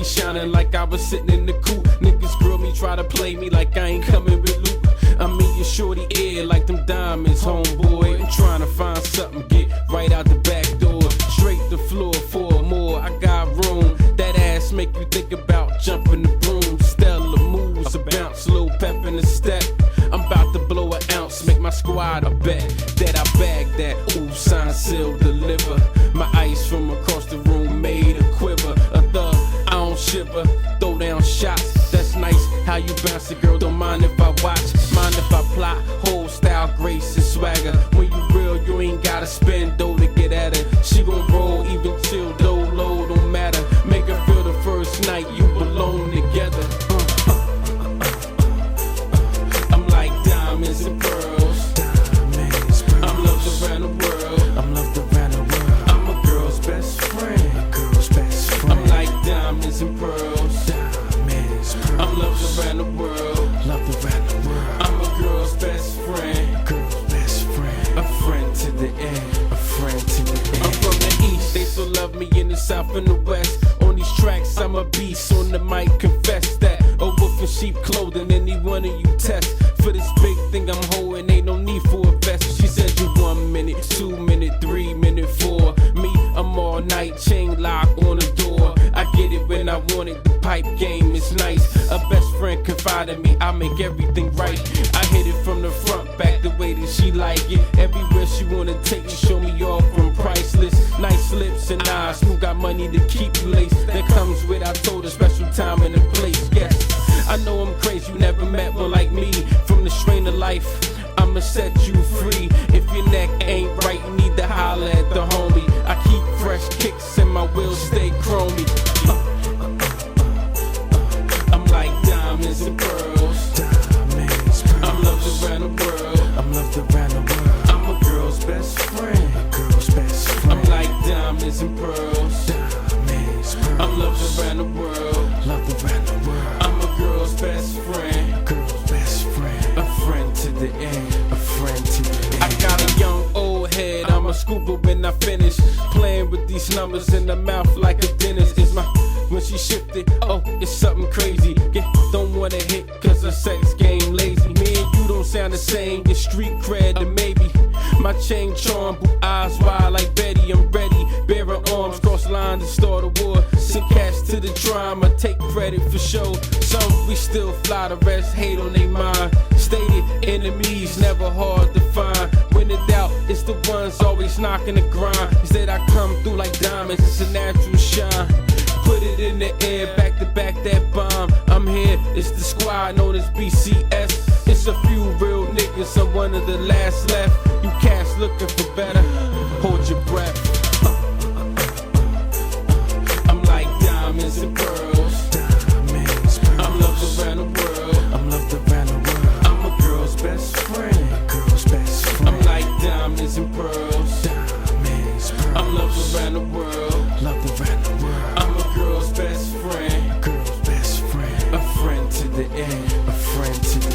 shining like I was sitting in the coop. Niggas grill me, try to play me like I ain't coming with loot. I'm in your shorty ear like them diamonds, homeboy. I'm trying to find something, get right out the back door. Straight the floor for more, I got room. That ass make you think about jumping the broom. Stellar moves, a bounce, little pep in the step. I'm about to blow an ounce, make my squad a bet that I bag that. Ooh, sign, seal, deliver. My ice from across the room made a quiver. A thug, I don't shiver, throw down shots. That's nice how you bounce it, girl. Don't mind if I watch, mind if I plot. Whole style, grace and swagger. When you real, you ain't gotta spend dough to get at her. She gon' roll, even chill, low, low, don't matter. Make her feel the first night you belong together. I'm like diamonds and pearls. I'm loved around the world. I'm a girl's best friend. I'm like diamonds and pearls. I'm loved around the world. I'm a girl's best friend. A friend to the end. I'm from the east, they still love me in the south and the west. On these tracks, I'm a beast. On the mic, confess that. A wolf in sheep clothing, any one of you test. For this big thing I'm holding, ain't no need for a vest. She said you 1 minute, 2 minute, 3 minute, 4. Me, I'm all night, chain lock on the door. I get it when I want it, the pipe game is nice. A best friend confide in me, I make everything right. I hit it from the front, back the way that she like it. Everywhere she wanna take me, show me off from priceless. Nice lips and eyes, who got money to keep you laced. That comes with, I told her, special time and a place, yes. I know I'm crazy, you never met one like me. From the strain of life, I'ma set you free. If your neck ain't right, you need to holler at the homie. I keep fresh kicks and my wheels stay chromy. I'm like diamonds and pearls. I'm loved around the world. I'm a girl's best friend. I'm like diamonds and pearls. I'm loved around the world. I'm a girl's best friend. A friend to the end. I got a young old head, I'm a scooper when I finish. Playing with these numbers in the mouth like a dentist. Is my when she shifted, oh, it's something crazy. Yeah, don't wanna hit cause her sex game lazy. Me and you don't sound the same, it's street cred or maybe. My chain charm, blue eyes wide like Betty, I'm ready. Bearing arms, cross lines to start a war. Send cash to the drama, take credit for show. Some we still fly, the rest hate on they mind. Stated enemies, never hard to find. When in doubt, it's the ones always knocking the grind. Instead I come through like diamonds, it's a natural shine. Put it in the air, back to back that bomb. I'm here, it's the squad known as BCS. It's a few real niggas, I'm one of the last left. You cats looking for better, hold your breath. I'm like diamonds and pearls. I'm loved around the world. I'm a girl's best friend. I'm like diamonds and pearls. I'm loved around the world. I'm a girl's best friend. A friend to the end.